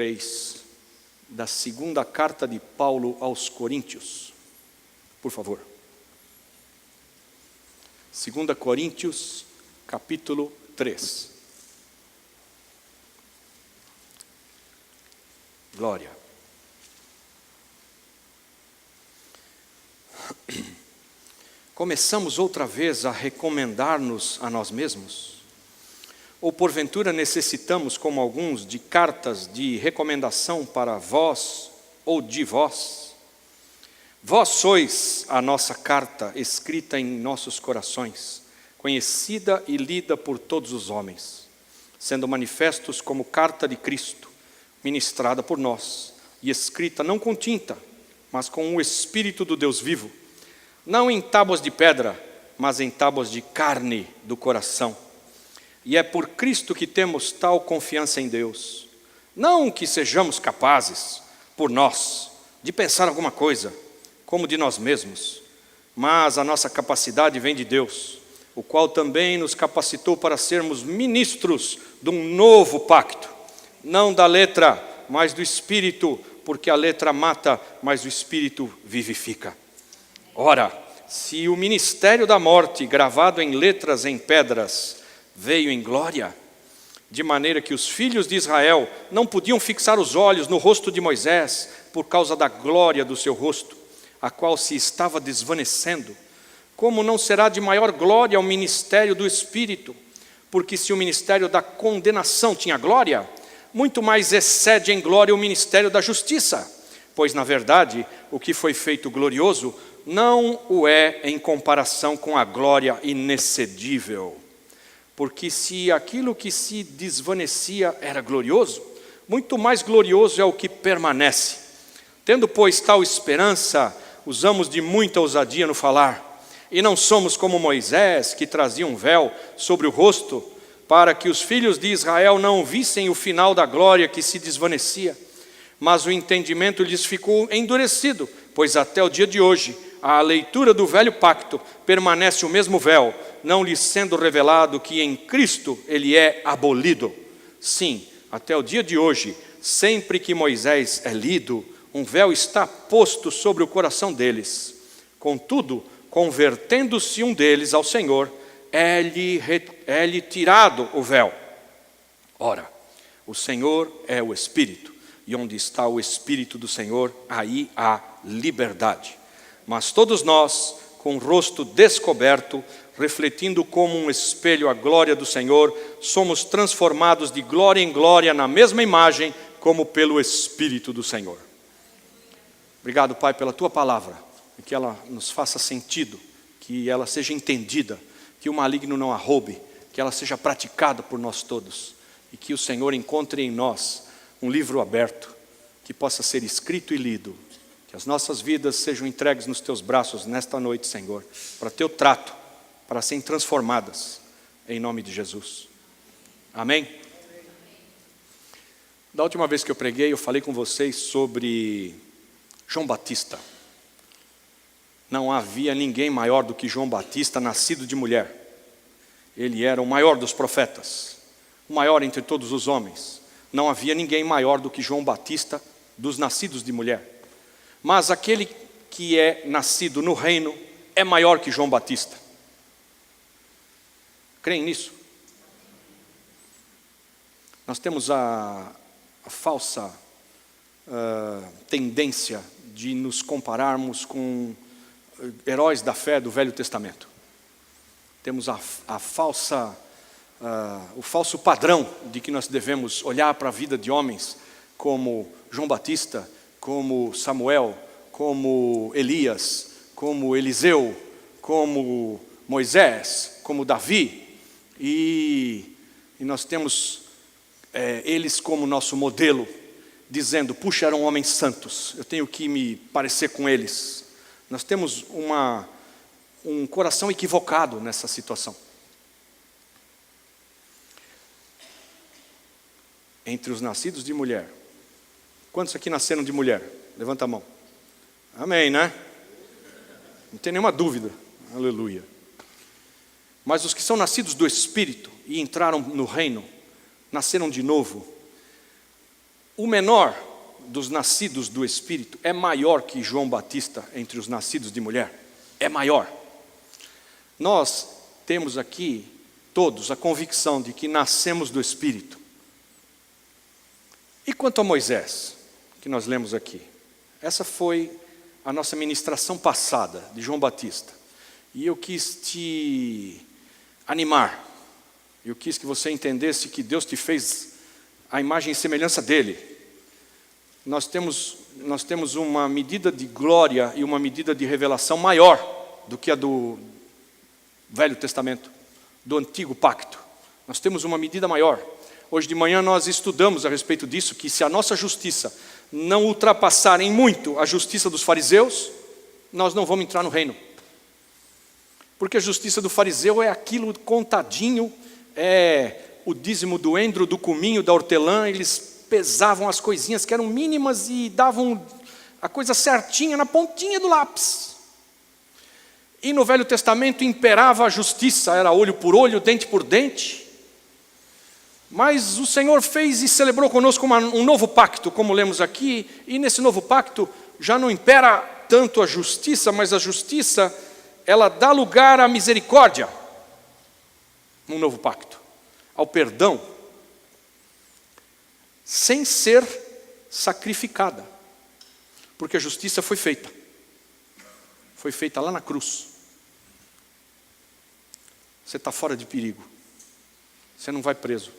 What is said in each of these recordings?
3 da segunda carta de Paulo aos Coríntios. Por favor. 2 Coríntios, capítulo 3. Glória. Começamos outra vez a recomendar-nos a nós mesmos? Ou porventura necessitamos, como alguns, de cartas de recomendação para vós ou de vós? Vós sois a nossa carta escrita em nossos corações, conhecida e lida por todos os homens, sendo manifestos como carta de Cristo, ministrada por nós e escrita não com tinta, mas com o Espírito do Deus vivo, não em tábuas de pedra, mas em tábuas de carne do coração. E é por Cristo que temos tal confiança em Deus. Não que sejamos capazes, por nós, de pensar alguma coisa, como de nós mesmos, mas a nossa capacidade vem de Deus, o qual também nos capacitou para sermos ministros de um novo pacto, não da letra, mas do Espírito, porque a letra mata, mas o Espírito vivifica. Ora, se o ministério da morte, gravado em letras em pedras, veio em glória, de maneira que os filhos de Israel não podiam fixar os olhos no rosto de Moisés, por causa da glória do seu rosto, a qual se estava desvanecendo, como não será de maior glória o ministério do Espírito? Porque se o ministério da condenação tinha glória, muito mais excede em glória o ministério da justiça, pois na verdade o que foi feito glorioso não o é em comparação com a glória inexcedível. Porque se aquilo que se desvanecia era glorioso, muito mais glorioso é o que permanece. Tendo, pois, tal esperança, usamos de muita ousadia no falar, e não somos como Moisés, que trazia um véu sobre o rosto, para que os filhos de Israel não vissem o final da glória que se desvanecia. Mas o entendimento lhes ficou endurecido, pois até o dia de hoje, à leitura do velho pacto, permanece o mesmo véu, não lhes sendo revelado que em Cristo ele é abolido. Sim, até o dia de hoje, sempre que Moisés é lido, um véu está posto sobre o coração deles. Contudo, convertendo-se um deles ao Senhor, é-lhe tirado o véu. Ora, o Senhor é o Espírito, e onde está o Espírito do Senhor, aí há liberdade. Mas todos nós, com o rosto descoberto, refletindo como um espelho a glória do Senhor, somos transformados de glória em glória na mesma imagem, como pelo Espírito do Senhor. Obrigado, Pai, pela Tua palavra, e que ela nos faça sentido, que ela seja entendida, que o maligno não a roube, que ela seja praticada por nós todos, e que o Senhor encontre em nós um livro aberto, que possa ser escrito e lido, que as nossas vidas sejam entregues nos Teus braços nesta noite, Senhor, para Teu trato, para serem transformadas, em nome de Jesus. Amém? Da última vez que eu preguei, eu falei com vocês sobre João Batista. Não havia ninguém maior do que João Batista, nascido de mulher. Ele era o maior dos profetas, o maior entre todos os homens. Não havia ninguém maior do que João Batista, dos nascidos de mulher. Mas aquele que é nascido no reino é maior que João Batista. Creem nisso? Nós temos a falsa tendência de nos compararmos com heróis da fé do Velho Testamento. Temos o falso padrão de que nós devemos olhar para a vida de homens como João Batista, como Samuel, como Elias, como Eliseu, como Moisés, como Davi, e nós temos eles como nosso modelo, dizendo, puxa, eram homens santos, eu tenho que me parecer com eles. Nós temos um coração equivocado nessa situação. Entre os nascidos de mulher, quantos aqui nasceram de mulher? Levanta a mão. Amém, né? Não tem nenhuma dúvida. Aleluia. Mas os que são nascidos do Espírito e entraram no reino, nasceram de novo, O menor dos nascidos do Espírito é maior que João Batista entre os nascidos de mulher. É maior. Nós temos aqui todos a convicção de que nascemos do Espírito. E quanto a Moisés, que nós lemos aqui? Essa foi a nossa ministração passada de João Batista. E eu quis te animar. Eu quis que você entendesse que Deus te fez a imagem e semelhança dele. Nós temos uma medida de glória e uma medida de revelação maior do que a do Velho Testamento, do Antigo Pacto. Nós temos uma medida maior. Hoje de manhã nós estudamos a respeito disso, que se a nossa justiça não ultrapassar em muito a justiça dos fariseus, nós não vamos entrar no reino. Porque a justiça do fariseu é aquilo contadinho, é o dízimo do endro, do cominho, da hortelã. Eles pesavam as coisinhas que eram mínimas e davam a coisa certinha na pontinha do lápis. E no Velho Testamento imperava a justiça, era olho por olho, dente por dente. Mas o Senhor fez e celebrou conosco um novo pacto, como lemos aqui, e nesse novo pacto já não impera tanto a justiça, mas a justiça, ela dá lugar à misericórdia, num novo pacto, ao perdão, sem ser sacrificada, porque a justiça foi feita lá na cruz. Você está fora de perigo, você não vai preso,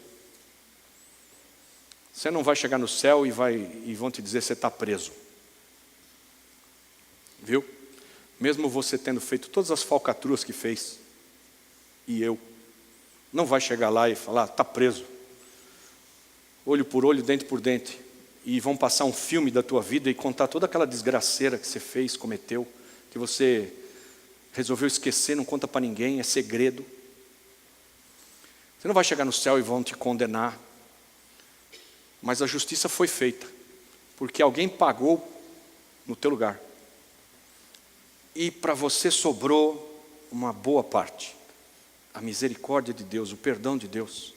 você não vai chegar no céu e vão te dizer que você está preso, viu? Mesmo você tendo feito todas as falcatruas que fez, e eu, não vai chegar lá e falar, está preso, olho por olho, dente por dente, e vão passar um filme da tua vida e contar toda aquela desgraceira que você fez, cometeu, que você resolveu esquecer, não conta para ninguém, é segredo. Você não vai chegar no céu e vão te condenar, mas a justiça foi feita, porque alguém pagou no teu lugar. E para você sobrou uma boa parte, a misericórdia de Deus, o perdão de Deus,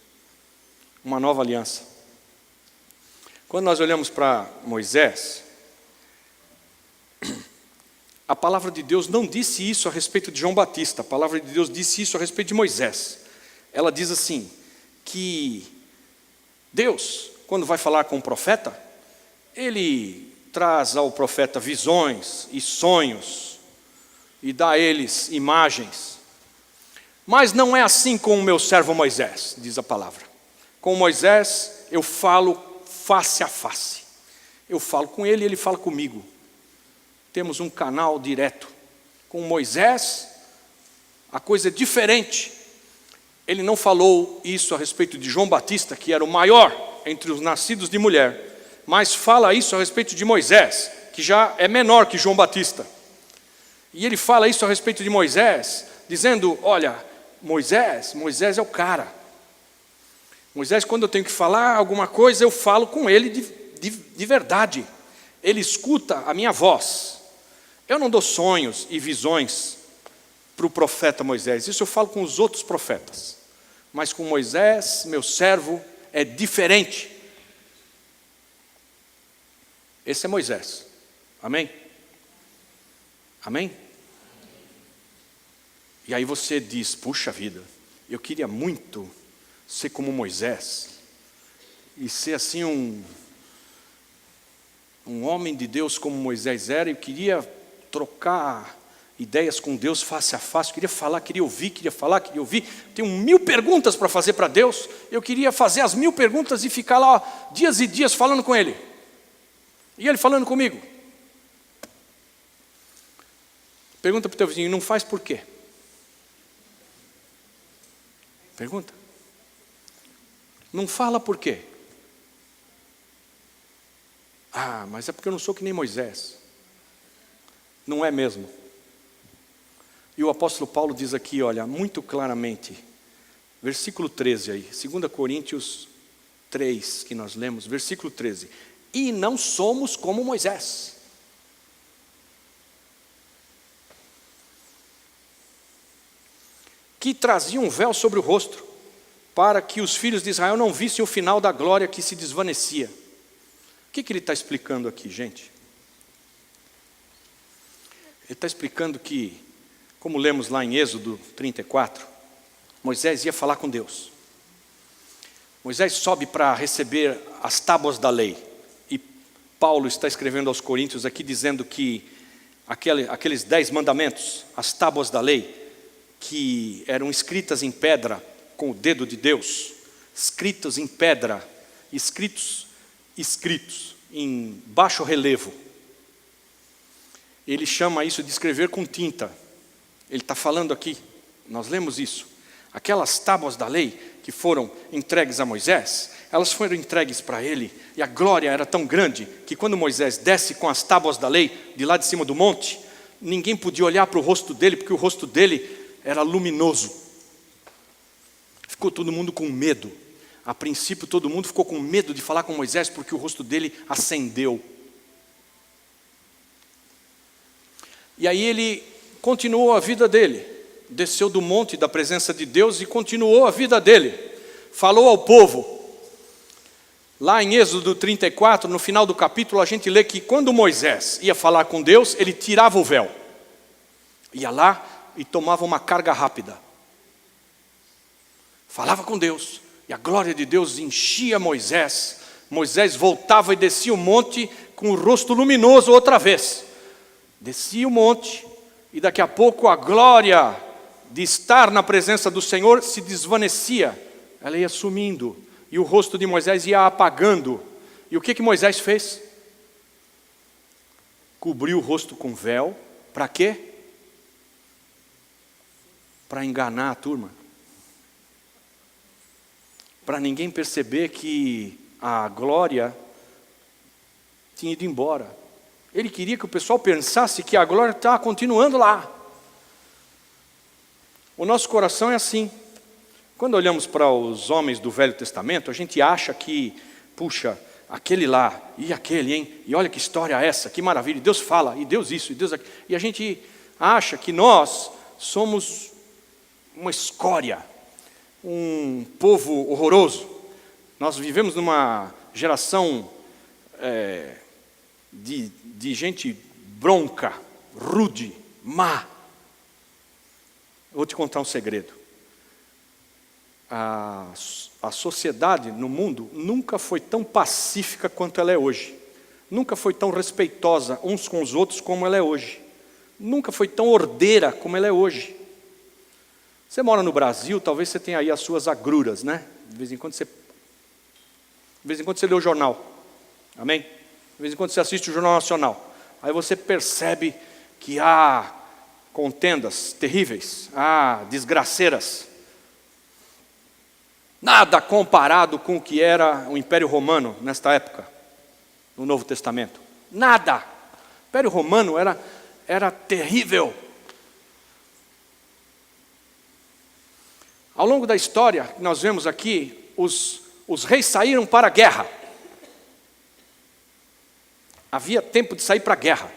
uma nova aliança. Quando nós olhamos para Moisés, a palavra de Deus não disse isso a respeito de João Batista, a palavra de Deus disse isso a respeito de Moisés. Ela diz assim, que Deus, quando vai falar com o profeta, ele traz ao profeta visões e sonhos, e dá a eles imagens. Mas não é assim com o meu servo Moisés, diz a palavra. Com Moisés eu falo face a face. Eu falo com ele e ele fala comigo. Temos um canal direto. Com Moisés, a coisa é diferente. Ele não falou isso a respeito de João Batista, que era o maior entre os nascidos de mulher, mas fala isso a respeito de Moisés, que já é menor que João Batista. E ele fala isso a respeito de Moisés, dizendo, olha, Moisés é o cara. Moisés, quando eu tenho que falar alguma coisa, eu falo com ele de verdade. Ele escuta a minha voz. Eu não dou sonhos e visões para o profeta Moisés. Isso eu falo com os outros profetas. Mas com Moisés, meu servo, é diferente. Esse é Moisés. Amém? Amém? E aí você diz, puxa vida, eu queria muito ser como Moisés, e ser assim um homem de Deus como Moisés era. Eu queria trocar ideias com Deus face a face, eu queria falar, queria ouvir, queria falar, queria ouvir. Tenho 1000 perguntas para fazer para Deus, eu queria fazer as 1000 perguntas e ficar lá dias e dias falando com Ele, e Ele falando comigo. Pergunta para o teu vizinho, não faz por quê? Pergunta. Não fala por quê? Ah, mas é porque eu não sou que nem Moisés. Não é mesmo. E o apóstolo Paulo diz aqui, olha, muito claramente, versículo 13 aí, 2 Coríntios 3, que nós lemos, versículo 13. E não somos como Moisés. Que trazia um véu sobre o rosto, para que os filhos de Israel não vissem o final da glória que se desvanecia. O que ele está explicando aqui, gente? Ele está explicando que, como lemos lá em Êxodo 34, Moisés ia falar com Deus. Moisés sobe para receber as tábuas da lei. E Paulo está escrevendo aos Coríntios aqui dizendo que aqueles 10 mandamentos, as tábuas da lei, que eram escritas em pedra com o dedo de Deus, escritos em pedra, escritos em baixo relevo. Ele chama isso de escrever com tinta. Ele está falando aqui, nós lemos isso. Aquelas tábuas da lei que foram entregues a Moisés, elas foram entregues para ele, e a glória era tão grande, que quando Moisés desce com as tábuas da lei, de lá de cima do monte, ninguém podia olhar para o rosto dele, porque o rosto dele era luminoso. Ficou todo mundo com medo. A princípio todo mundo ficou com medo de falar com Moisés, porque o rosto dele acendeu. E aí ele continuou a vida dele, desceu do monte da presença de Deus e continuou a vida dele. Falou ao povo. Lá em Êxodo 34, no final do capítulo, a gente lê que quando Moisés ia falar com Deus, ele tirava o véu. Ia lá e tomava uma carga rápida. Falava com Deus, e a glória de Deus enchia Moisés. Moisés voltava e descia o monte com o rosto luminoso outra vez. Descia o monte, e daqui a pouco a glória de estar na presença do Senhor se desvanecia. Ela ia sumindo, e o rosto de Moisés ia apagando. E o que Moisés fez? Cobriu o rosto com véu. Para quê? Para enganar a turma. Para ninguém perceber que a glória tinha ido embora. Ele queria que o pessoal pensasse que a glória estava continuando lá. O nosso coração é assim. Quando olhamos para os homens do Velho Testamento, a gente acha que, puxa, aquele lá, e aquele, hein? E olha que história é essa, que maravilha. E Deus fala, e Deus isso, e Deus aquilo. E a gente acha que nós somos uma escória, um povo horroroso. Nós vivemos numa geração de gente bronca, rude, má. Vou te contar um segredo. A sociedade no mundo nunca foi tão pacífica quanto ela é hoje. Nunca foi tão respeitosa uns com os outros como ela é hoje. Nunca foi tão ordeira como ela é hoje. Você mora no Brasil, talvez você tenha aí as suas agruras, né? De vez em quando você lê o jornal. Amém? De vez em quando você assiste o Jornal Nacional. Aí você percebe que há contendas terríveis, há desgraceiras. Nada comparado com o que era o Império Romano nesta época, no Novo Testamento. Nada. O Império Romano era terrível. Ao longo da história, nós vemos aqui, os reis saíram para a guerra. Havia tempo de sair para a guerra.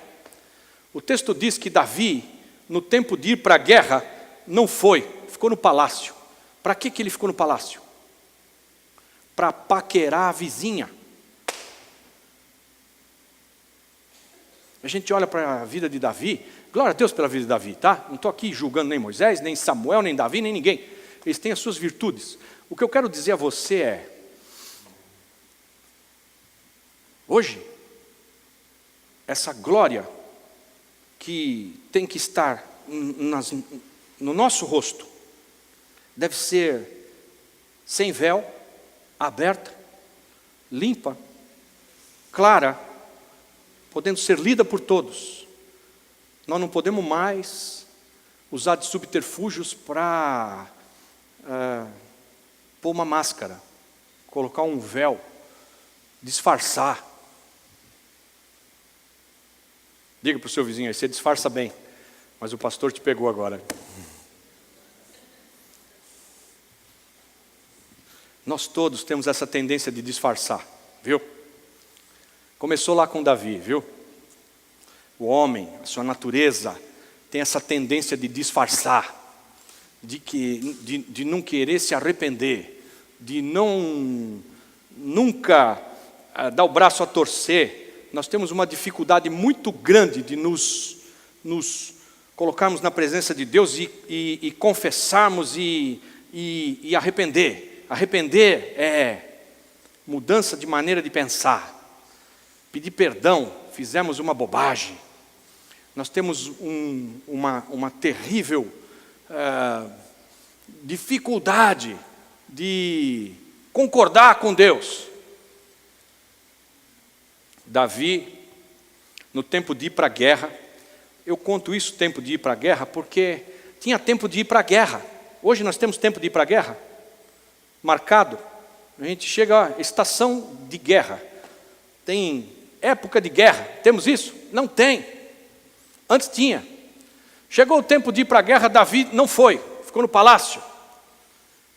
O texto diz que Davi, no tempo de ir para a guerra, não foi, ficou no palácio. Para que ele ficou no palácio? Para paquerar a vizinha. A gente olha para a vida de Davi, glória a Deus pela vida de Davi, tá? Não estou aqui julgando nem Moisés, nem Samuel, nem Davi, nem ninguém. Eles têm as suas virtudes. O que eu quero dizer a você é, hoje, essa glória que tem que estar no nosso rosto, deve ser sem véu, aberta, limpa, clara, podendo ser lida por todos. Nós não podemos mais usar de subterfúgios para pôr uma máscara, colocar um véu, disfarçar. Diga para o seu vizinho aí, você disfarça bem, mas o pastor te pegou agora. Nós todos temos essa tendência de disfarçar, viu? Começou lá com Davi, viu? O homem, a sua natureza, tem essa tendência de disfarçar, de não querer se arrepender, de nunca dar o braço a torcer, nós temos uma dificuldade muito grande de nos colocarmos na presença de Deus e confessarmos e arrepender. Arrepender é mudança de maneira de pensar. Pedir perdão, fizemos uma bobagem. Nós temos uma terrível dificuldade de concordar com Deus. Davi, no tempo de ir para a guerra, eu conto isso, tempo de ir para a guerra, porque tinha tempo de ir para a guerra. Hoje nós temos tempo de ir para a guerra, marcado. A gente chega, estação de guerra. Tem época de guerra, temos isso? Não tem. Antes tinha. Chegou o tempo de ir para a guerra, Davi não foi, ficou no palácio.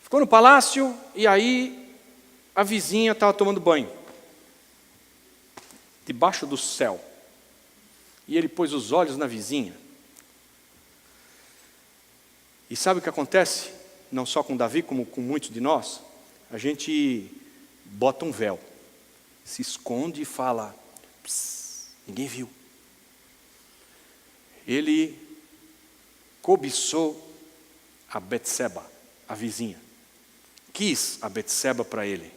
Ficou no palácio e aí a vizinha estava tomando banho. Debaixo do céu. E ele pôs os olhos na vizinha. E sabe o que acontece? Não só com Davi, como com muitos de nós. A gente bota um véu, se esconde e fala, ninguém viu. Ele cobiçou a Betseba, a vizinha. Quis a Betseba para ele.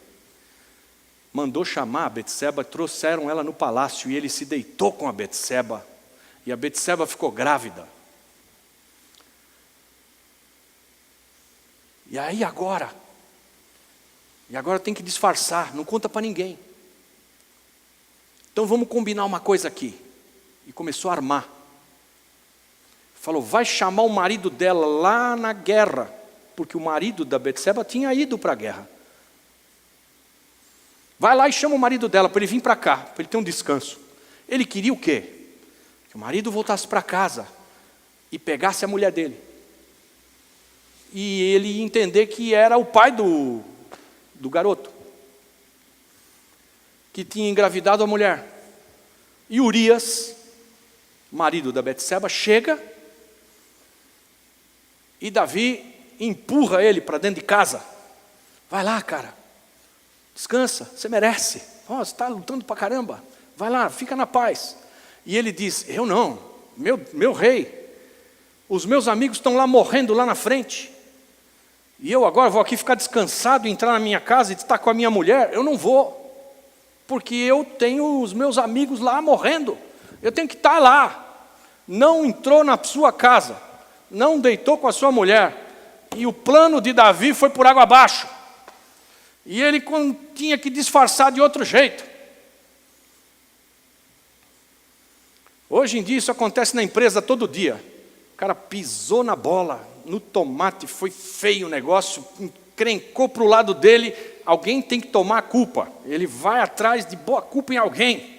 Mandou chamar a Betseba, trouxeram ela no palácio e ele se deitou com a Betseba. E a Betseba ficou grávida. E aí agora? E agora tem que disfarçar, não conta para ninguém. Então vamos combinar uma coisa aqui. E começou a armar. Falou, vai chamar o marido dela lá na guerra. Porque o marido da Betseba tinha ido para a guerra. Vai lá e chama o marido dela para ele vir para cá, para ele ter um descanso. Ele queria o quê? Que o marido voltasse para casa e pegasse a mulher dele. E ele ia entender que era o pai do garoto, que tinha engravidado a mulher. E Urias, marido da Betseba, chega e Davi empurra ele para dentro de casa. Vai lá, cara. Descansa, você merece. Você está lutando para caramba. Vai lá, fica na paz. E ele diz, eu não, meu rei, os meus amigos estão lá morrendo lá na frente. E eu agora vou aqui ficar descansado, entrar na minha casa e estar com a minha mulher? Eu não vou. Porque eu tenho os meus amigos lá morrendo. Eu tenho que estar lá. Não entrou na sua casa. Não deitou com a sua mulher. E o plano de Davi foi por água abaixo. E ele tinha que disfarçar de outro jeito. Hoje em dia isso acontece na empresa todo dia. O cara pisou na bola, no tomate, foi feio o negócio, encrencou para o lado dele, alguém tem que tomar a culpa. Ele vai atrás de boa culpa em alguém.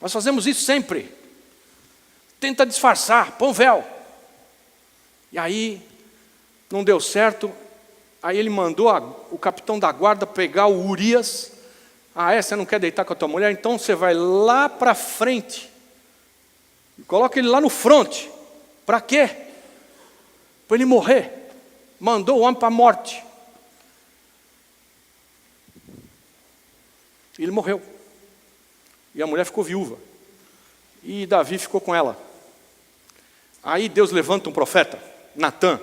Nós fazemos isso sempre. Tenta disfarçar, põe um véu. E aí, não deu certo. Aí ele mandou o capitão da guarda pegar o Urias. Você não quer deitar com a tua mulher? Então você vai lá para frente. Coloca ele lá no fronte. Para quê? Para ele morrer. Mandou o homem para a morte. Ele morreu. E a mulher ficou viúva. E Davi ficou com ela. Aí Deus levanta um profeta, Natã.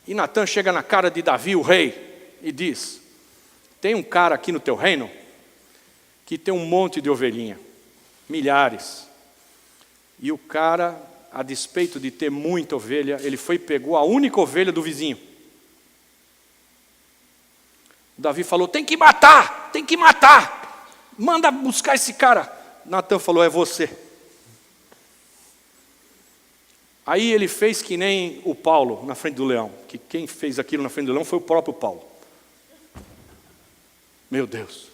E Natã chega na cara de Davi, o rei, e diz, tem um cara aqui no teu reino que tem um monte de ovelhinha, milhares. E o cara, a despeito de ter muita ovelha, ele foi e pegou a única ovelha do vizinho. Davi falou, tem que matar, manda buscar esse cara. Natã falou, é você. Aí ele fez que nem o Paulo na frente do leão, que quem fez aquilo na frente do leão foi o próprio Paulo. Meu Deus,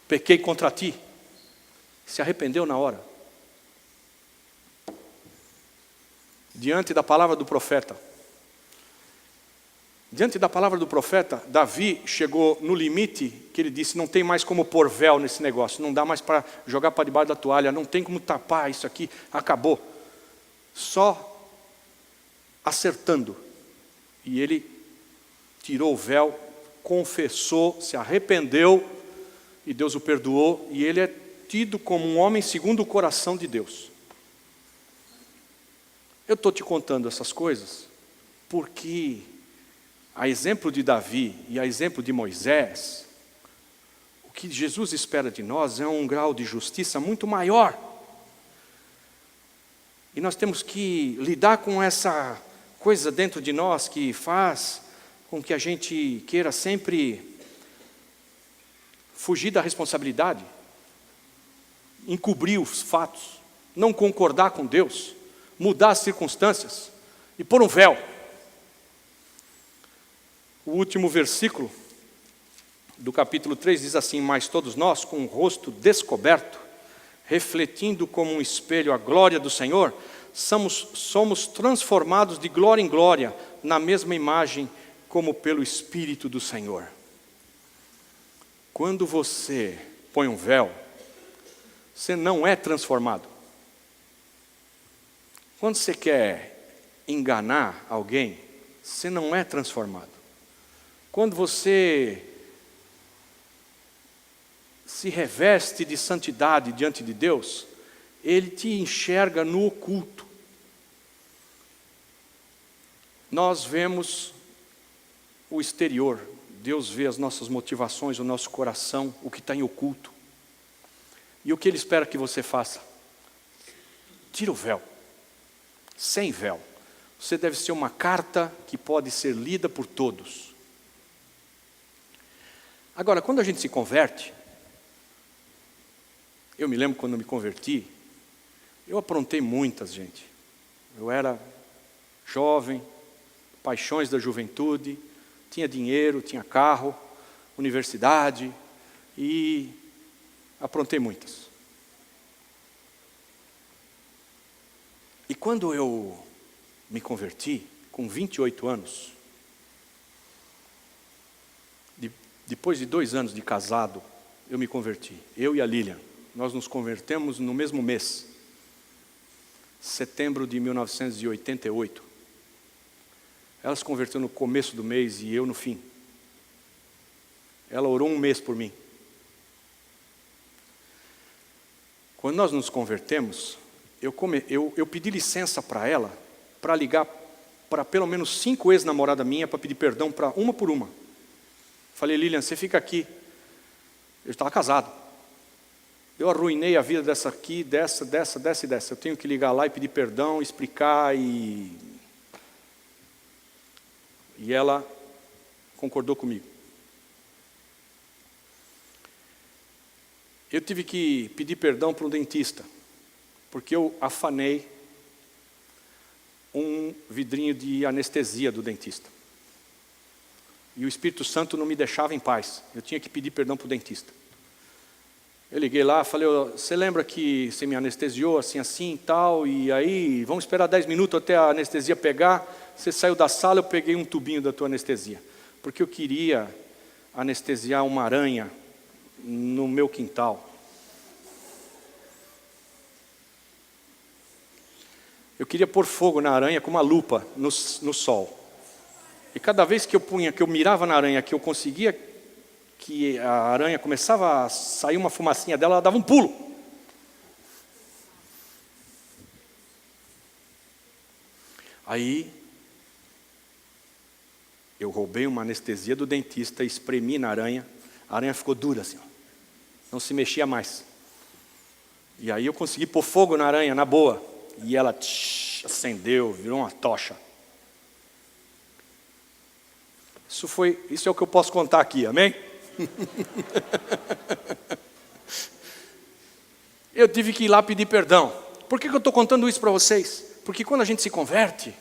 pequei contra ti. Se arrependeu na hora. Diante da palavra do profeta. Diante da palavra do profeta, Davi chegou no limite que ele disse, não tem mais como pôr véu nesse negócio, não dá mais para jogar para debaixo da toalha, não tem como tapar isso aqui, acabou. Só acertando. E ele tirou o véu confessou, se arrependeu, e Deus o perdoou, e ele é tido como um homem segundo o coração de Deus. Eu estou te contando essas coisas porque, a exemplo de Davi e a exemplo de Moisés, o que Jesus espera de nós é um grau de justiça muito maior. E nós temos que lidar com essa coisa dentro de nós que faz com que a gente queira sempre fugir da responsabilidade, encobrir os fatos, não concordar com Deus, mudar as circunstâncias e pôr um véu. O último versículo do capítulo 3 diz assim: mas todos nós, com o rosto descoberto, refletindo como um espelho a glória do Senhor, somos transformados de glória em glória, na mesma imagem como pelo Espírito do Senhor. Quando você põe um véu, você não é transformado. Quando você quer enganar alguém, você não é transformado. Quando você se reveste de santidade diante de Deus, Ele te enxerga no oculto. Nós vemos o exterior, Deus vê as nossas motivações, o nosso coração, o que está em oculto. E o que Ele espera que você faça? Tira o véu, sem véu. Você deve ser uma carta que pode ser lida por todos. Agora, quando a gente se converte, eu me lembro quando eu me converti, eu aprontei muitas, gente. Eu era jovem, paixões da juventude, tinha dinheiro, tinha carro, universidade, e aprontei muitas. E quando eu me converti, com 28 anos, depois de 2 anos de casado, eu me converti. Eu e a Lilian, nós nos convertemos no mesmo mês, setembro de 1988. Ela se converteu no começo do mês e eu no fim. Ela orou 1 mês por mim. Quando nós nos convertemos, eu pedi licença para ela, para ligar para pelo menos 5 ex-namoradas minhas, para pedir perdão para uma por uma. Falei: Lilian, você fica aqui. Eu estava casado. Eu arruinei a vida dessa aqui, dessa e dessa. Eu tenho que ligar lá e pedir perdão, explicar e ela concordou comigo. Eu tive que pedir perdão para um dentista, porque eu afanei um vidrinho de anestesia do dentista. E o Espírito Santo não me deixava em paz. Eu tinha que pedir perdão para o dentista. Eu liguei lá, falei: você lembra que você me anestesiou assim e tal, e aí vamos esperar 10 minutos até a anestesia pegar. Você saiu da sala, eu peguei um tubinho da tua anestesia, porque eu queria anestesiar uma aranha no meu quintal. Eu queria pôr fogo na aranha com uma lupa no sol. E cada vez que eu mirava na aranha, que eu conseguia que a aranha começava a sair uma fumacinha dela, ela dava um pulo. Aí, eu roubei uma anestesia do dentista, espremi na aranha, a aranha ficou dura assim, ó, não se mexia mais. E aí eu consegui pôr fogo na aranha, na boa, e ela acendeu, virou uma tocha. Isso é o que eu posso contar aqui, amém? Eu tive que ir lá pedir perdão. Por que eu estou contando isso para vocês? Porque quando a gente se converte,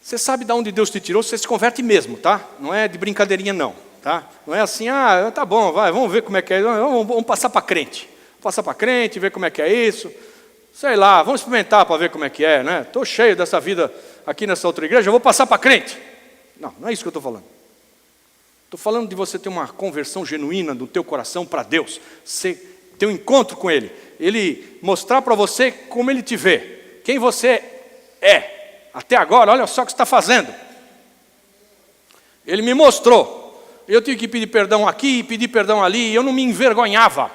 você sabe de onde Deus te tirou, você se converte mesmo, tá? Não é de brincadeirinha não, tá? Não é assim: tá bom, vai, vamos ver como é que é, vamos passar para crente. Passar para crente, ver como é que é isso. Sei lá, vamos experimentar para ver como é que é, né? Estou cheio dessa vida aqui nessa outra igreja, eu vou passar para crente. Não é isso que eu estou falando. Estou falando de você ter uma conversão genuína do teu coração para Deus. Você ter um encontro com Ele. Ele mostrar para você como Ele te vê. Quem você é. Até agora, olha só o que você está fazendo. Ele me mostrou. Eu tive que pedir perdão aqui, pedir perdão ali, e eu não me envergonhava.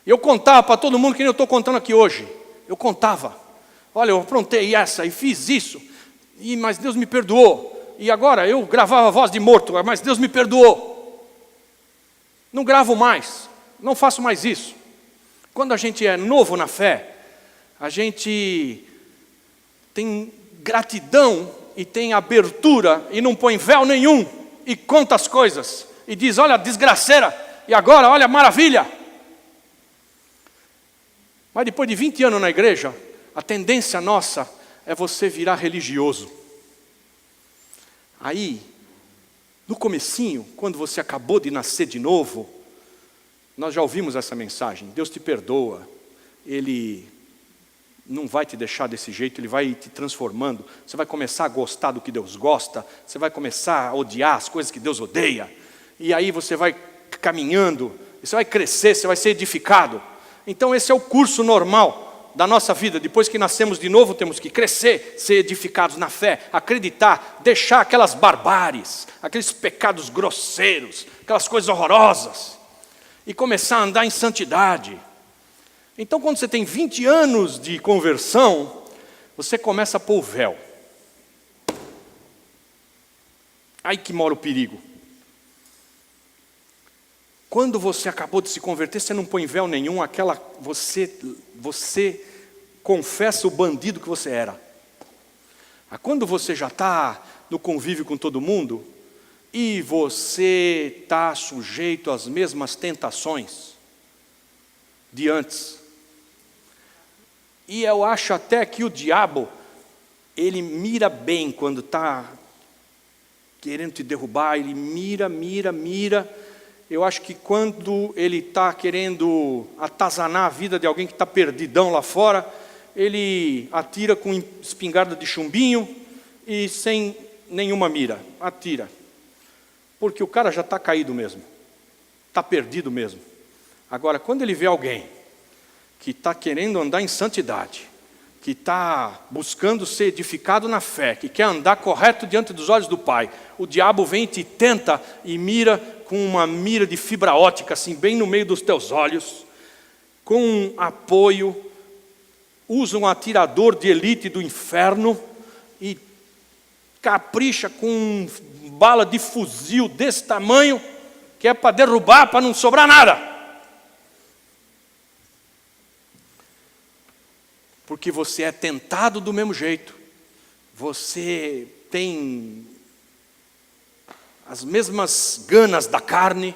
Eu contava para todo mundo que nem eu estou contando aqui hoje. Eu contava. Olha, eu aprontei essa e fiz isso, mas Deus me perdoou. E agora eu gravava a voz de morto, mas Deus me perdoou. Não gravo mais, não faço mais isso. Quando a gente é novo na fé, a gente tem gratidão e tem abertura e não põe véu nenhum e conta as coisas e diz, olha, desgraceira, e agora, olha, maravilha. Mas depois de 20 anos na igreja, a tendência nossa é você virar religioso. Aí, no comecinho, quando você acabou de nascer de novo, nós já ouvimos essa mensagem, Deus te perdoa, Ele não vai te deixar desse jeito, Ele vai te transformando, você vai começar a gostar do que Deus gosta, você vai começar a odiar as coisas que Deus odeia, e aí você vai caminhando, você vai crescer, você vai ser edificado. Então esse é o curso normal da nossa vida. Depois que nascemos de novo, temos que crescer, ser edificados na fé, acreditar, deixar aquelas barbáries, aqueles pecados grosseiros, aquelas coisas horrorosas, e começar a andar em santidade. Então quando você tem 20 anos de conversão, você começa a pôr o véu. Aí que mora o perigo. Quando você acabou de se converter, você não põe véu nenhum, você confessa o bandido que você era. Quando você já está no convívio com todo mundo, e você está sujeito às mesmas tentações de antes. E eu acho até que o diabo, ele mira bem quando está querendo te derrubar, ele mira. Eu acho que quando ele está querendo atazanar a vida de alguém que está perdidão lá fora, ele atira com espingarda de chumbinho e sem nenhuma mira, atira. Porque o cara já está caído mesmo, está perdido mesmo. Agora, quando ele vê alguém que está querendo andar em santidade, que está buscando ser edificado na fé, que quer andar correto diante dos olhos do Pai, o diabo vem e te tenta e mira com uma mira de fibra ótica, assim, bem no meio dos teus olhos, com um apoio, usa um atirador de elite do inferno e capricha com bala de fuzil desse tamanho, que é para derrubar, para não sobrar nada. Porque você é tentado do mesmo jeito, você tem as mesmas ganas da carne,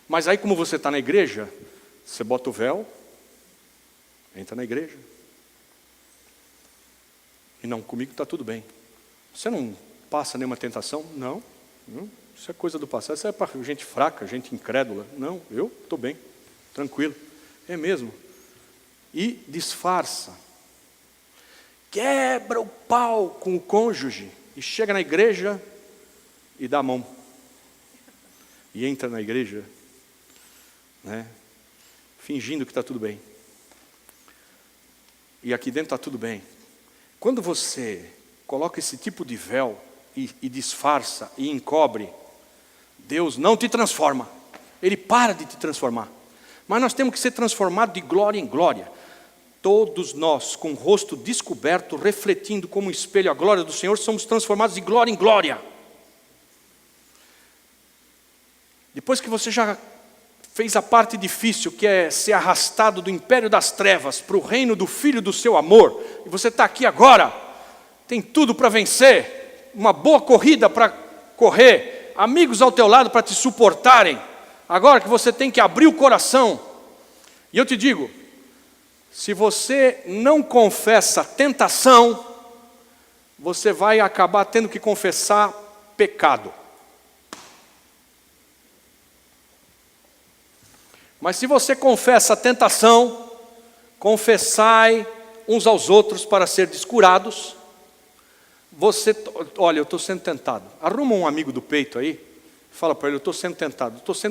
mas aí como você está na igreja, você bota o véu, entra na igreja, e não, comigo está tudo bem. Você não passa nenhuma tentação? Não, isso é coisa do passado, isso é para gente fraca, gente incrédula. Não, eu estou bem, tranquilo, é mesmo. E disfarça, quebra o pau com o cônjuge, e chega na igreja e dá a mão, e entra na igreja, né, fingindo que está tudo bem, e aqui dentro está tudo bem. Quando você coloca esse tipo de véu, e disfarça, e encobre, Deus não te transforma, Ele para de te transformar, mas nós temos que ser transformados de glória em glória. Todos nós, com o rosto descoberto, refletindo como um espelho a glória do Senhor, somos transformados de glória em glória. Depois que você já fez a parte difícil, que é ser arrastado do império das trevas para o reino do Filho do seu amor, e você está aqui agora, tem tudo para vencer, uma boa corrida para correr, amigos ao teu lado para te suportarem, agora que você tem que abrir o coração. E eu te digo, se você não confessa tentação, você vai acabar tendo que confessar pecado. Mas se você confessa tentação, confessai uns aos outros para ser descurados. Olha, eu estou sendo tentado. Arruma um amigo do peito aí, fala para ele, eu estou sendo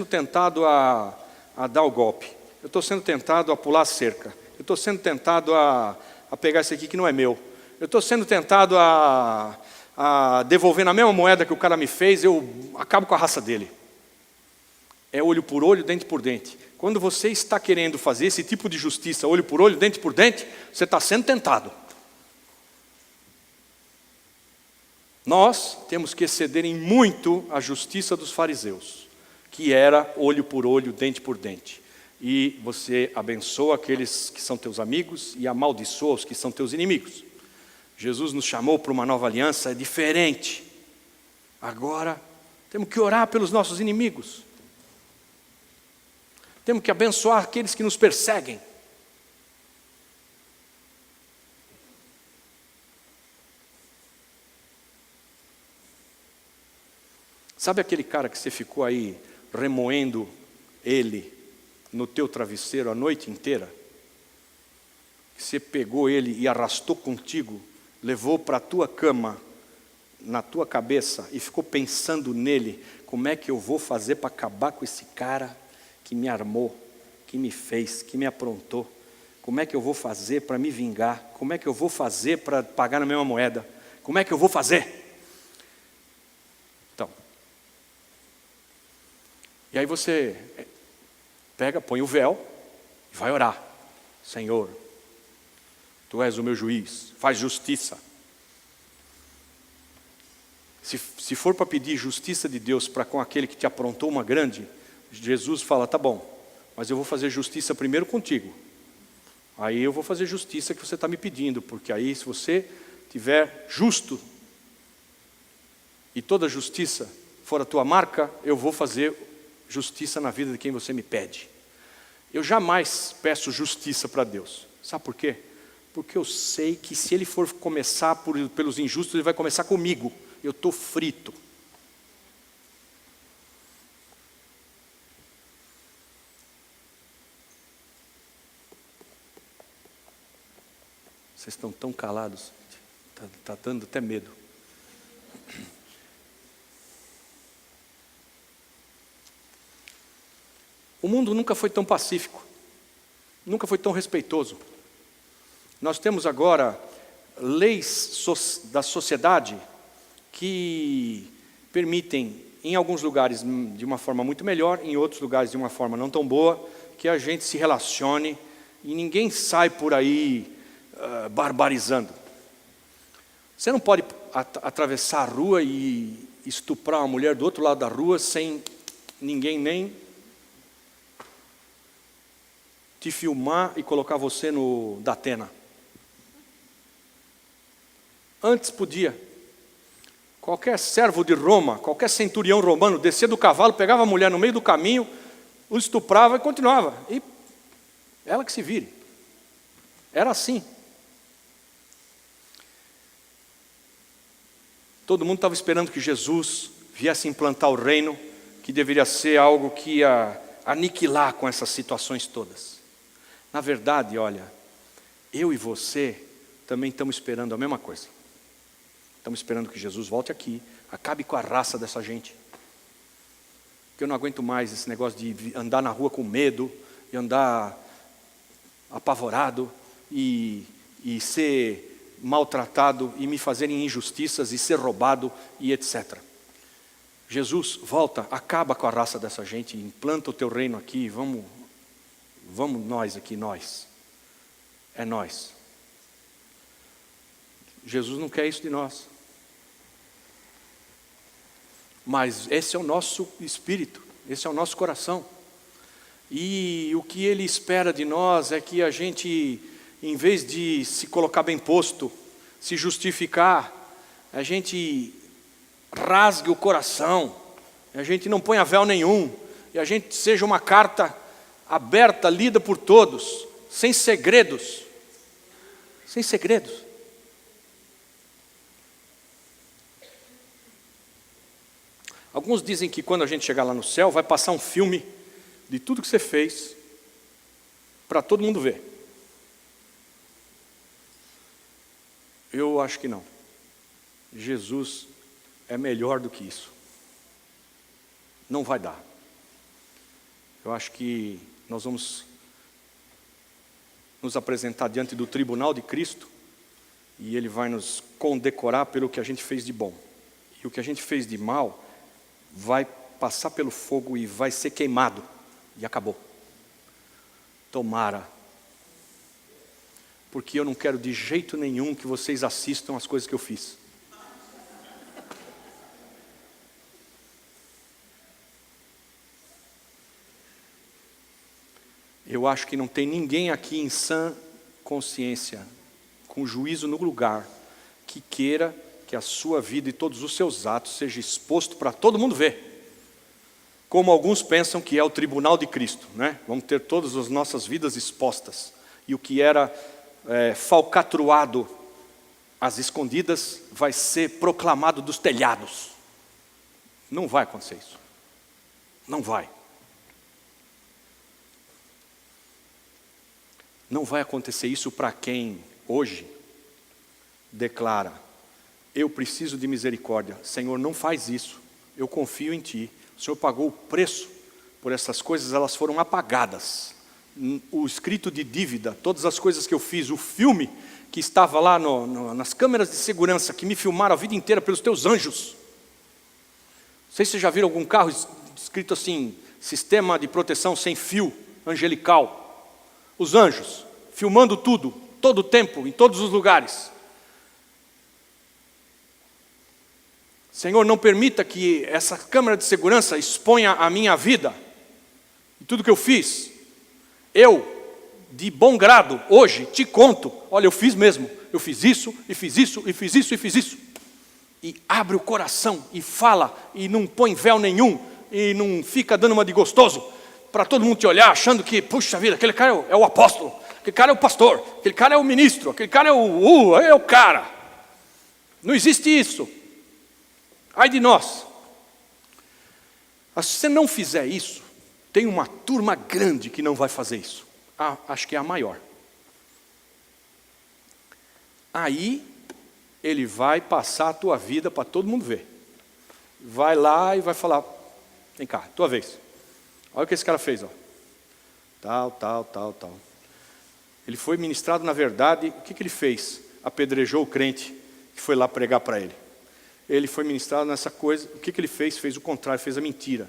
tentado a dar o golpe, eu estou sendo tentado a pular a cerca, eu estou sendo tentado a pegar esse aqui que não é meu, eu estou sendo tentado a devolvendo a mesma moeda que o cara me fez, eu acabo com a raça dele. É olho por olho, dente por dente. Quando você está querendo fazer esse tipo de justiça, olho por olho, dente por dente, você está sendo tentado. Nós temos que exceder em muito a justiça dos fariseus, que era olho por olho, dente por dente. E você abençoa aqueles que são teus amigos e amaldiçoa os que são teus inimigos. Jesus nos chamou para uma nova aliança, é diferente. Agora, temos que orar pelos nossos inimigos. Temos que abençoar aqueles que nos perseguem. Sabe aquele cara que você ficou aí remoendo ele no teu travesseiro a noite inteira? Você pegou ele e arrastou contigo, levou para a tua cama, na tua cabeça, e ficou pensando nele, como é que eu vou fazer para acabar com esse cara que me armou, que me fez, que me aprontou? Como é que eu vou fazer para me vingar? Como é que eu vou fazer para pagar na mesma moeda? Como é que eu vou fazer? Então, e aí você pega, põe o véu e vai orar. Senhor, Tu és o meu juiz, faz justiça. Se for para pedir justiça de Deus para com aquele que te aprontou uma grande, Jesus fala, tá bom, mas eu vou fazer justiça primeiro contigo. Aí eu vou fazer justiça que você está me pedindo, porque aí se você tiver justo, e toda justiça for a tua marca, eu vou fazer justiça na vida de quem você me pede. Eu jamais peço justiça para Deus. Sabe por quê? Porque eu sei que se Ele for começar pelos injustos, Ele vai começar comigo. Eu estou frito. Vocês estão tão calados, está dando até medo. O mundo nunca foi tão pacífico, nunca foi tão respeitoso. Nós temos agora leis da sociedade que permitem, em alguns lugares de uma forma muito melhor, em outros lugares de uma forma não tão boa, que a gente se relacione e ninguém sai por aí barbarizando. Você não pode atravessar a rua e estuprar uma mulher do outro lado da rua sem ninguém nem te filmar e colocar você no Datena. Antes podia. Qualquer servo de Roma, qualquer centurião romano, descia do cavalo, pegava a mulher no meio do caminho, o estuprava e continuava. E ela que se vire. Era assim. Todo mundo estava esperando que Jesus viesse implantar o reino, que deveria ser algo que ia aniquilar com essas situações todas. Na verdade, olha, eu e você também estamos esperando a mesma coisa. Estamos esperando que Jesus volte aqui, acabe com a raça dessa gente. Porque eu não aguento mais esse negócio de andar na rua com medo, e andar apavorado, e ser maltratado, e me fazerem injustiças, e ser roubado, e etc. Jesus, volta, acaba com a raça dessa gente, implanta o teu reino aqui, vamos nós aqui, nós. É nós. Jesus não quer isso de nós. Mas esse é o nosso espírito, esse é o nosso coração. E o que Ele espera de nós é que a gente, em vez de se colocar bem posto, se justificar, a gente rasgue o coração, a gente não ponha véu nenhum, e a gente seja uma carta aberta, lida por todos, sem segredos. Sem segredos. Alguns dizem que quando a gente chegar lá no céu, vai passar um filme de tudo que você fez, para todo mundo ver. Eu acho que não. Jesus é melhor do que isso. Não vai dar. Eu acho que nós vamos nos apresentar diante do tribunal de Cristo, e Ele vai nos condecorar pelo que a gente fez de bom. E o que a gente fez de mal vai passar pelo fogo e vai ser queimado. E acabou. Tomara. Porque eu não quero de jeito nenhum que vocês assistam as coisas que eu fiz. Eu acho que não tem ninguém aqui em sã consciência, com juízo no lugar, que queira que a sua vida e todos os seus atos seja exposto para todo mundo ver. Como alguns pensam que é o tribunal de Cristo, né? Vamos ter todas as nossas vidas expostas. E o que era falcatruado às escondidas vai ser proclamado dos telhados. Não vai acontecer isso. Não vai. Não vai acontecer isso para quem hoje declara: eu preciso de misericórdia. Senhor, não faz isso. Eu confio em Ti. O Senhor pagou o preço por essas coisas, elas foram apagadas. O escrito de dívida, todas as coisas que eu fiz, o filme que estava lá nas câmeras de segurança, que me filmaram a vida inteira pelos Teus anjos. Não sei se vocês já viram algum carro escrito assim, sistema de proteção sem fio, angelical. Os anjos, filmando tudo, todo o tempo, em todos os lugares. Senhor, não permita que essa câmera de segurança exponha a minha vida e tudo que eu fiz. Eu, de bom grado, hoje, te conto, olha, eu fiz mesmo, eu fiz isso, e fiz isso, e fiz isso, e fiz isso. E abre o coração, e fala, e não põe véu nenhum, e não fica dando uma de gostoso, para todo mundo te olhar, achando que, puxa vida, aquele cara é o apóstolo, aquele cara é o pastor, aquele cara é o ministro, aquele cara é o cara. Não existe isso. Ai de nós. Se você não fizer isso, tem uma turma grande que não vai fazer isso. Acho que é a maior. Aí, ele vai passar a tua vida para todo mundo ver. Vai lá e vai falar: vem cá, tua vez. Olha o que esse cara fez, ó. Tal. Ele foi ministrado, na verdade, o que ele fez? Apedrejou o crente que foi lá pregar para ele. Ele foi ministrado nessa coisa, o que ele fez? Fez o contrário, fez a mentira.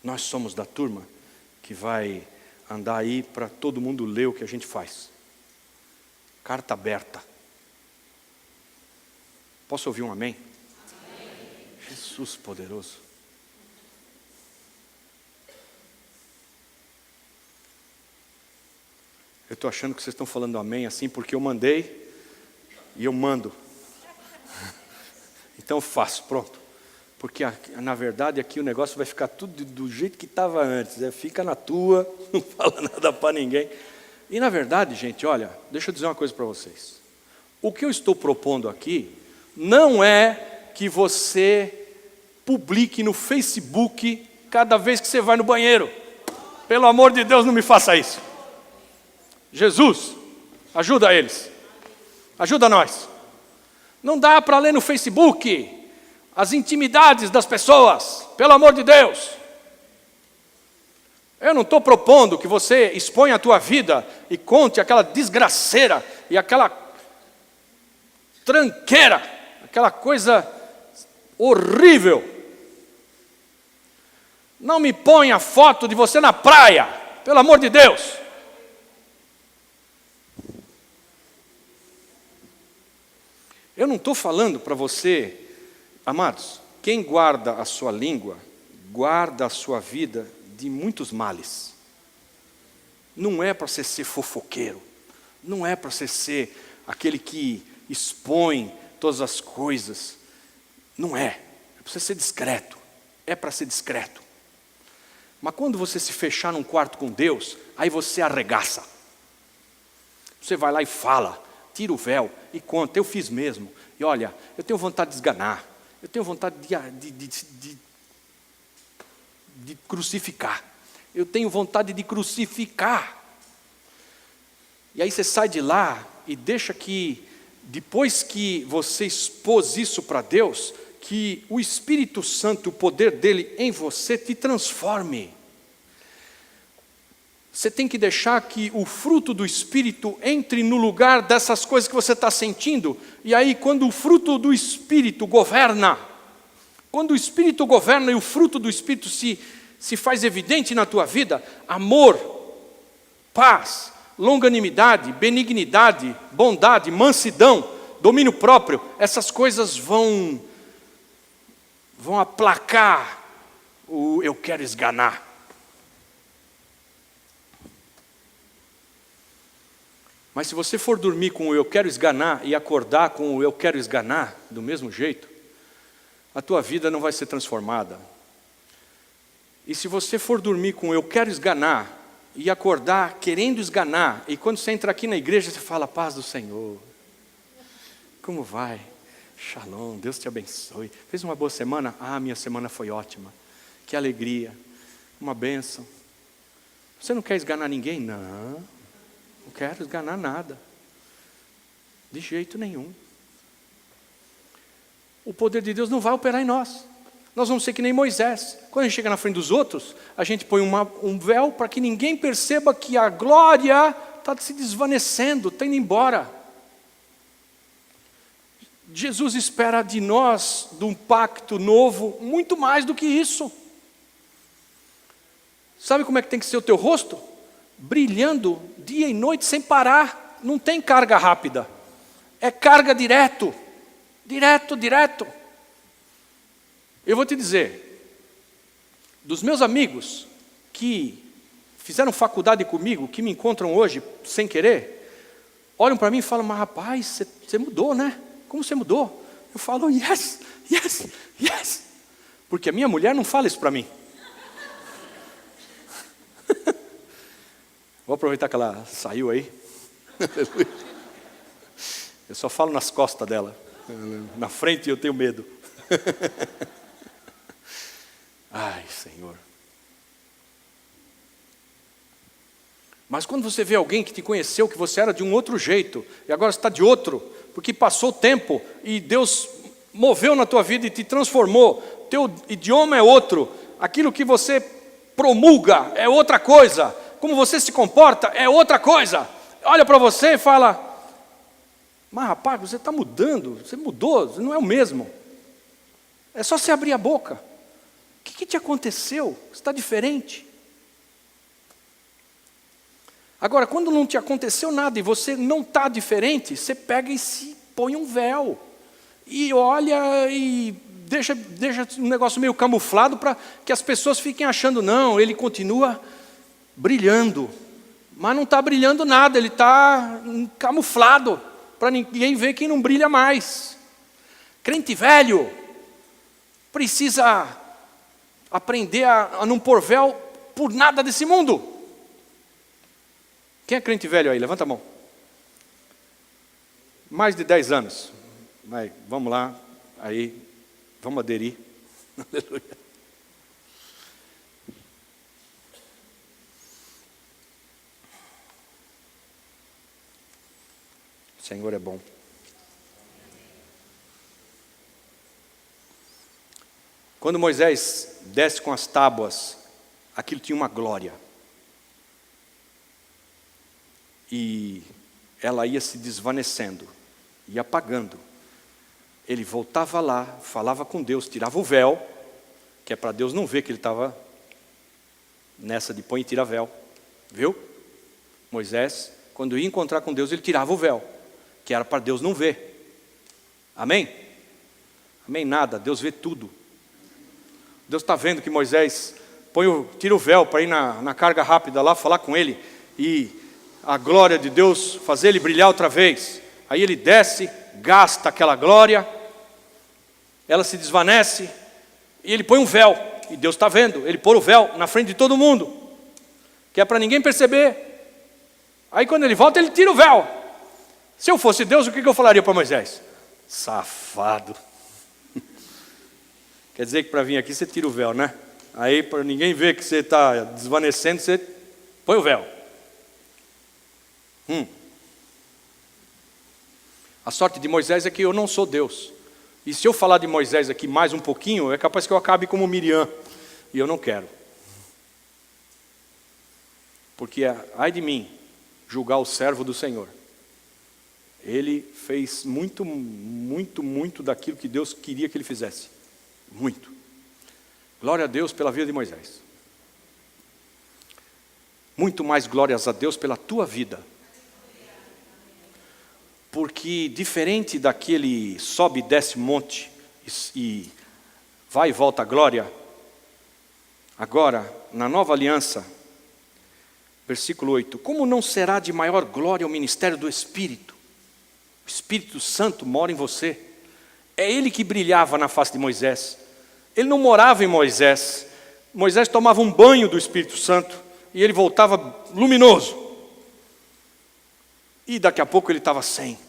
Nós somos da turma que vai andar aí para todo mundo ler o que a gente faz. Carta aberta. Posso ouvir um amém? Amém. Jesus poderoso. Eu estou achando que vocês estão falando amém assim porque eu mandei e eu mando. Então eu faço, pronto. Porque na verdade aqui o negócio vai ficar tudo do jeito que estava antes. Fica na tua, não fala nada para ninguém. E na verdade, gente, olha, deixa eu dizer uma coisa para vocês. O que eu estou propondo aqui não é que você publique no Facebook cada vez que você vai no banheiro. Pelo amor de Deus, não me faça isso. Jesus, ajuda eles. Ajuda nós. Não dá para ler no Facebook as intimidades das pessoas. Pelo amor de Deus. Eu não estou propondo que você exponha a tua vida e conte aquela desgraceira e aquela tranqueira, aquela coisa horrível. Não me ponha foto de você na praia, pelo amor de Deus. Eu não estou falando para você, amados, quem guarda a sua língua, guarda a sua vida de muitos males. Não é para você ser fofoqueiro, não é para você ser aquele que expõe todas as coisas. Não é para você ser discreto, é para ser discreto. Mas quando você se fechar num quarto com Deus, aí você arregaça. Você vai lá e fala, tira o véu e conta: eu fiz mesmo. E olha, eu tenho vontade de esganar, eu tenho vontade de crucificar. Eu tenho vontade de crucificar. E aí você sai de lá e deixa que, depois que você expôs isso para Deus, que o Espírito Santo, o poder dele em você, te transforme. Você tem que deixar que o fruto do Espírito entre no lugar dessas coisas que você está sentindo. E aí, quando o fruto do Espírito governa, quando o Espírito governa e o fruto do Espírito se faz evidente na tua vida, amor, paz, longanimidade, benignidade, bondade, mansidão, domínio próprio, essas coisas vão aplacar o eu quero esganar. Mas se você for dormir com o eu quero esganar e acordar com o eu quero esganar do mesmo jeito, a tua vida não vai ser transformada. E se você for dormir com o eu quero esganar e acordar querendo esganar, e quando você entra aqui na igreja você fala, paz do Senhor, como vai? Shalom, Deus te abençoe. Fez uma boa semana? Ah, minha semana foi ótima. Que alegria, uma bênção. Você não quer esganar ninguém? Não quero esganar nada. De jeito nenhum. O poder de Deus não vai operar em nós. Nós vamos ser que nem Moisés. Quando a gente chega na frente dos outros, a gente põe um véu para que ninguém perceba que a glória está se desvanecendo, está indo embora. Jesus espera de nós, de um pacto novo, muito mais do que isso. Sabe como é que tem que ser o teu rosto? Brilhando dia e noite sem parar. Não tem carga rápida. É carga direto. Direto. Eu vou te dizer, dos meus amigos que fizeram faculdade comigo, que me encontram hoje sem querer, olham para mim e falam, mas rapaz, você mudou, né? Como você mudou? Eu falo, yes. Porque a minha mulher não fala isso para mim. Vou aproveitar que ela saiu aí. Eu só falo nas costas dela. Na frente eu tenho medo. Ai, Senhor. Mas quando você vê alguém que te conheceu, que você era de um outro jeito, e agora você está de outro, porque passou o tempo, e Deus moveu na tua vida e te transformou, teu idioma é outro, aquilo que você promulga é outra coisa, como você se comporta é outra coisa. Olha para você e fala, mas rapaz, você está mudando, você mudou, você não é o mesmo. É só você abrir a boca. O que te aconteceu? Você está diferente. Agora, quando não te aconteceu nada e você não está diferente, você pega e se põe um véu. E olha e deixa um negócio meio camuflado para que as pessoas fiquem achando, não, ele continua brilhando. Mas não está brilhando nada, ele está camuflado, para ninguém ver quem não brilha mais. Crente velho precisa aprender a não pôr véu por nada desse mundo. Quem é crente velho aí? Levanta a mão. Mais de 10 anos. Vai, vamos lá, aí, vamos aderir. Aleluia. O Senhor é bom. Quando Moisés desce com as tábuas, aquilo tinha uma glória. E ela ia se desvanecendo, ia apagando. Ele voltava lá, falava com Deus, tirava o véu, que é para Deus não ver que ele estava nessa de põe e tira véu. Viu? Moisés, quando ia encontrar com Deus, ele tirava o véu, que era para Deus não ver. Amém? Amém nada, Deus vê tudo. Deus está vendo que Moisés tira o véu para ir na carga rápida lá, falar com ele, e a glória de Deus fazer ele brilhar outra vez. Aí ele desce, gasta aquela glória, ela se desvanece, e ele põe um véu, e Deus está vendo, ele pôr o véu na frente de todo mundo, que é para ninguém perceber. Aí quando ele volta, ele tira o véu. Se eu fosse Deus, o que eu falaria para Moisés? Safado. Quer dizer que para vir aqui você tira o véu, né? Aí para ninguém ver que você está desvanecendo, você põe o véu. A sorte de Moisés é que eu não sou Deus. E se eu falar de Moisés aqui mais um pouquinho, é capaz que eu acabe como Miriam. E eu não quero. Porque ai de mim julgar o servo do Senhor. Ele fez muito daquilo que Deus queria que ele fizesse. Muito. Glória a Deus pela vida de Moisés. Muito mais glórias a Deus pela tua vida. Porque diferente daquele sobe e desce monte e vai e volta a glória, agora, na nova aliança, versículo 8, como não será de maior glória o ministério do Espírito? O Espírito Santo mora em você. É Ele que brilhava na face de Moisés. Ele não morava em Moisés. Moisés tomava um banho do Espírito Santo e ele voltava luminoso. E daqui a pouco ele estava sem.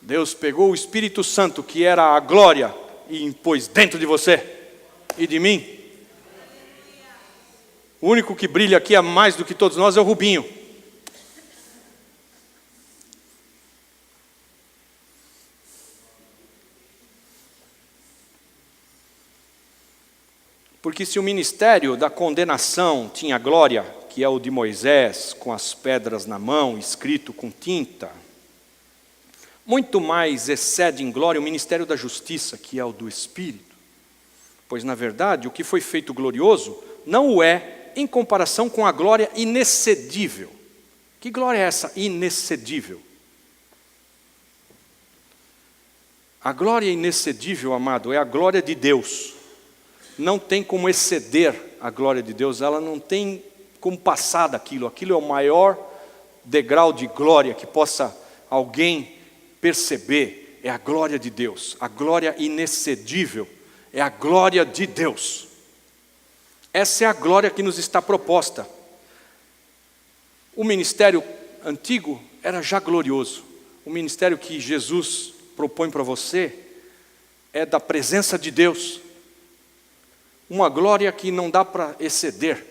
Deus pegou o Espírito Santo, que era a glória, e impôs dentro de você e de mim. O único que brilha aqui é mais do que todos nós é o Rubinho. Porque se o ministério da condenação tinha glória, que é o de Moisés, com as pedras na mão, escrito com tinta, muito mais excede em glória o ministério da justiça, que é o do Espírito. Pois, na verdade, o que foi feito glorioso não o é em comparação com a glória inexcedível. Que glória é essa inexcedível? A glória inexcedível, amado, é a glória de Deus. Não tem como exceder a glória de Deus, ela não tem como passar daquilo. Aquilo é o maior degrau de glória que possa alguém perceber, é a glória de Deus. A glória inexcedível é a glória de Deus. Essa é a glória que nos está proposta. O ministério antigo era já glorioso. O ministério que Jesus propõe para você é da presença de Deus. Uma glória que não dá para exceder.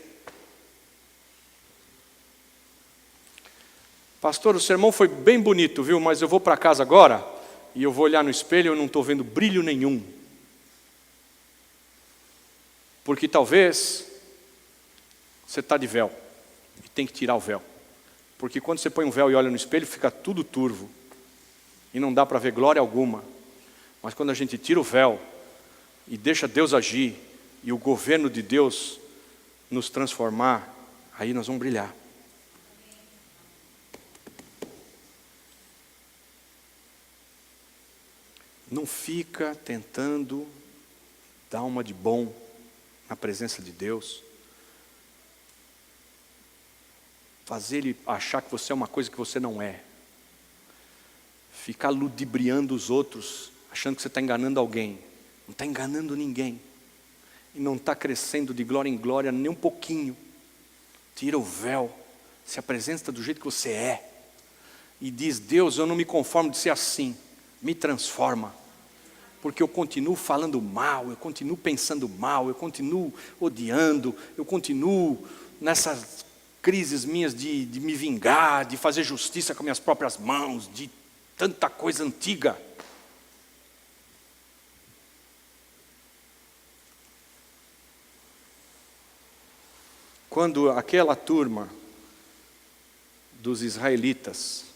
Pastor, o sermão foi bem bonito, viu? Mas eu vou para casa agora e eu vou olhar no espelho e eu não estou vendo brilho nenhum. Porque talvez você está de véu e tem que tirar o véu. Porque quando você põe um véu e olha no espelho, fica tudo turvo. E não dá para ver glória alguma. Mas quando a gente tira o véu e deixa Deus agir, e o governo de Deus nos transformar, aí nós vamos brilhar. Não fica tentando dar uma de bom na presença de Deus. Fazer ele achar que você é uma coisa que você não é. Ficar ludibriando os outros, achando que você está enganando alguém. Não está enganando ninguém. E não está crescendo de glória em glória nem um pouquinho. Tira o véu, se apresenta do jeito que você é. E diz, Deus, eu não me conformo de ser assim. Me transforma. Porque eu continuo falando mal, eu continuo pensando mal, eu continuo odiando, eu continuo nessas crises minhas de me vingar, de fazer justiça com minhas próprias mãos, de tanta coisa antiga. Quando aquela turma dos israelitas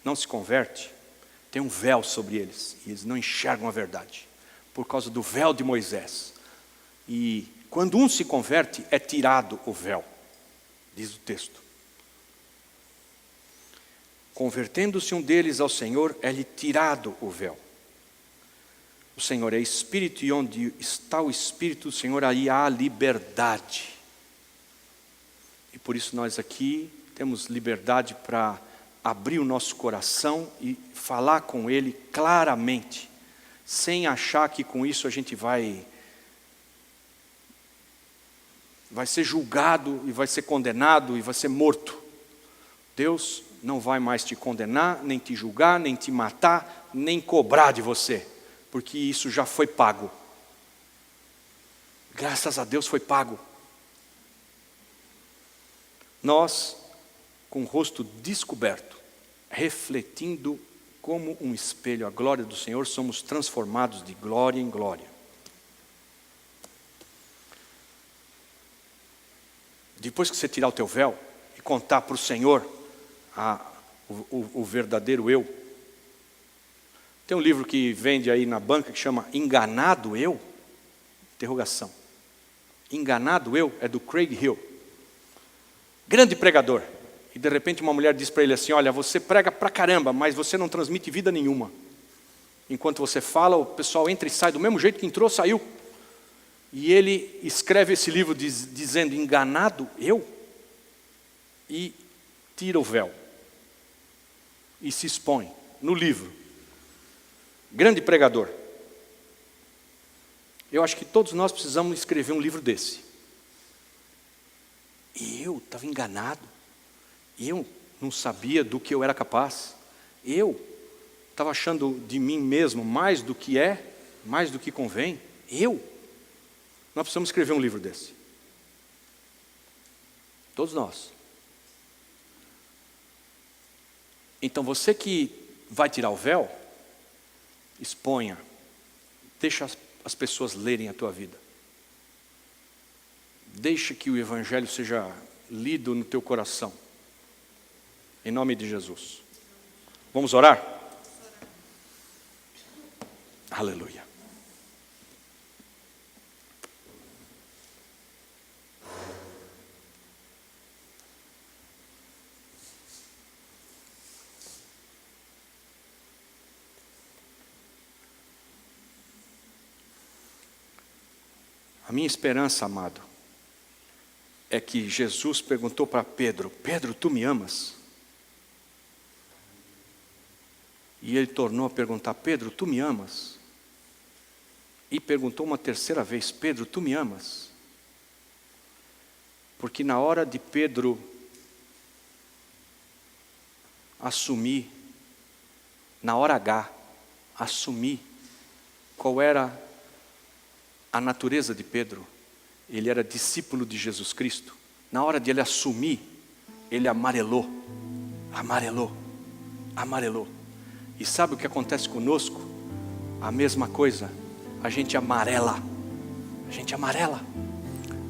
não se converte, tem um véu sobre eles, e eles não enxergam a verdade, por causa do véu de Moisés. E quando um se converte, é tirado o véu, diz o texto. Convertendo-se um deles ao Senhor, é-lhe tirado o véu. O Senhor é Espírito, e onde está o Espírito do Senhor, aí há liberdade. E por isso nós aqui temos liberdade para abrir o nosso coração e falar com Ele claramente, sem achar que com isso a gente vai ser julgado e vai ser condenado e vai ser morto. Deus não vai mais te condenar, nem te julgar, nem te matar, nem cobrar de você, porque isso já foi pago. Graças a Deus foi pago. Nós, com o rosto descoberto, refletindo como um espelho a glória do Senhor, somos transformados de glória em glória. depois que você tirar o teu véu e contar para o Senhor o verdadeiro eu. Tem um livro que vende aí na banca que chama Enganado Eu? Interrogação. Enganado Eu é do Craig Hill. Grande pregador. E de repente uma mulher diz para ele assim: olha, você prega pra caramba, mas você não transmite vida nenhuma. Enquanto você fala, o pessoal entra e sai do mesmo jeito que entrou, saiu. E ele escreve esse livro dizendo: enganado eu? E tira o véu. E se expõe no livro. Grande pregador. Eu acho que todos nós precisamos escrever um livro desse. E eu estava enganado. Eu não sabia do que eu era capaz. Eu estava achando de mim mesmo mais do que é, mais do que convém. Nós precisamos escrever um livro desse. Todos nós. Então você que vai tirar o véu, exponha. Deixa as pessoas lerem a tua vida. Deixa que o Evangelho seja lido no teu coração. Em nome de Jesus. Vamos orar? Aleluia. A minha esperança, amado, é que Jesus perguntou para Pedro: Pedro, tu me amas? E ele tornou a perguntar: Pedro, tu me amas? E perguntou uma terceira vez: Pedro, tu me amas? Porque na hora de Pedro assumir, na hora H, assumir qual era a natureza de Pedro, ele era discípulo de Jesus Cristo. Na hora de ele assumir, ele amarelou. E sabe o que acontece conosco? A mesma coisa. A gente amarela.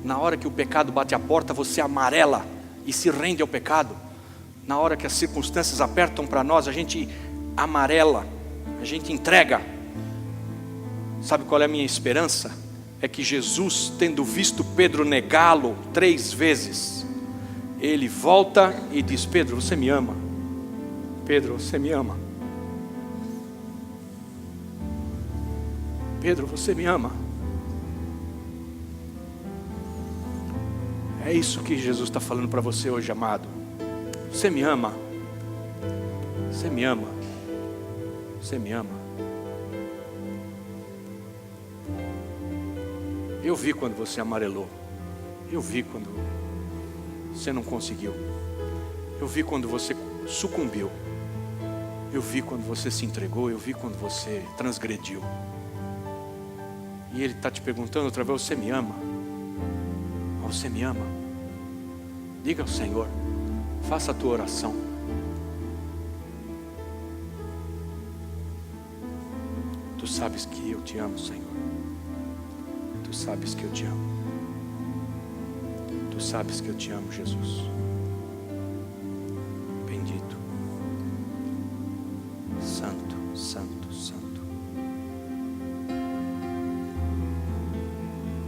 Na hora que o pecado bate a porta, você amarela e se rende ao pecado. Na hora que as circunstâncias apertam para nós, a gente amarela, a gente entrega. Sabe qual é a minha esperança? É que Jesus, tendo visto Pedro negá-lo 3 vezes, ele volta e diz: Pedro, você me ama? Pedro, você me ama? Pedro, você me ama? É isso que Jesus está falando para você hoje, amado. Você me ama? Você me ama? Você me ama? Eu vi quando você amarelou. Eu vi quando você não conseguiu. Eu vi quando você sucumbiu. Eu vi quando você se entregou. Eu vi quando você transgrediu. E Ele está te perguntando outra vez: você me ama? Você me ama? Diga ao Senhor. Faça a tua oração. Tu sabes que eu te amo, Senhor. Tu sabes que eu te amo. Tu sabes que eu te amo, Jesus. Bendito. Santo, santo, santo.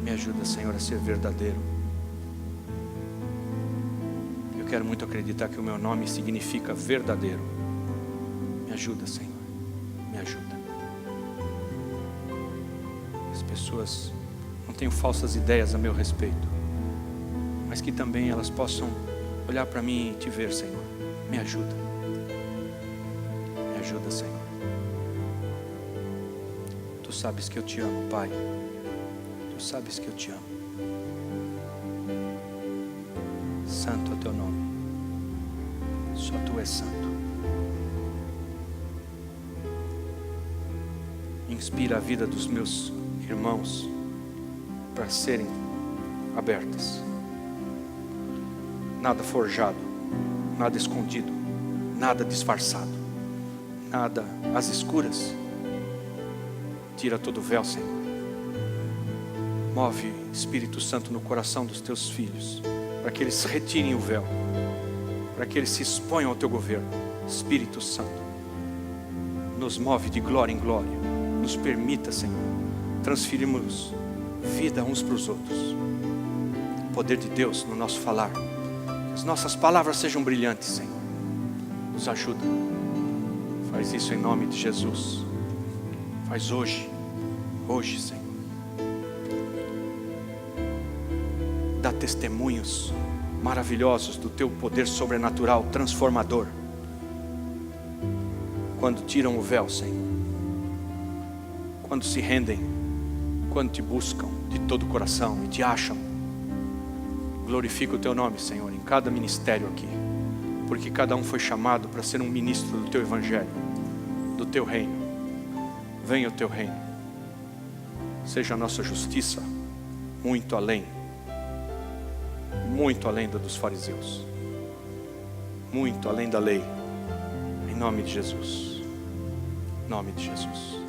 Me ajuda, Senhor, a ser verdadeiro. Eu quero muito acreditar que o meu nome significa verdadeiro. Me ajuda, Senhor. Me ajuda. As pessoas não tenham falsas ideias a meu respeito, mas que também elas possam olhar para mim e te ver, Senhor. Me ajuda. Me ajuda, Senhor. Tu sabes que eu te amo, Pai. Tu sabes que eu te amo. Santo é o teu nome. Só tu és santo. Inspira a vida dos meus irmãos para serem abertas. Nada forjado, nada escondido, nada disfarçado, nada às escuras. Tira todo o véu, Senhor. Move, Espírito Santo, no coração dos teus filhos, para que eles retirem o véu, para que eles se exponham ao teu governo. Espírito Santo, nos move de glória em glória, nos permita, Senhor, transferirmos vida uns para os outros. O poder de Deus no nosso falar, que as nossas palavras sejam brilhantes, Senhor. Nos ajuda, faz isso em nome de Jesus. Faz hoje, Senhor. Dá testemunhos maravilhosos do teu poder sobrenatural, transformador. Quando tiram o véu, Senhor, quando se rendem, quando te buscam de todo o coração e te acham. Glorifica o teu nome, Senhor, em cada ministério aqui, porque cada um foi chamado para ser um ministro do teu evangelho, do teu reino. Venha o teu reino, seja a nossa justiça muito além da dos fariseus, muito além da lei, em nome de Jesus, em nome de Jesus.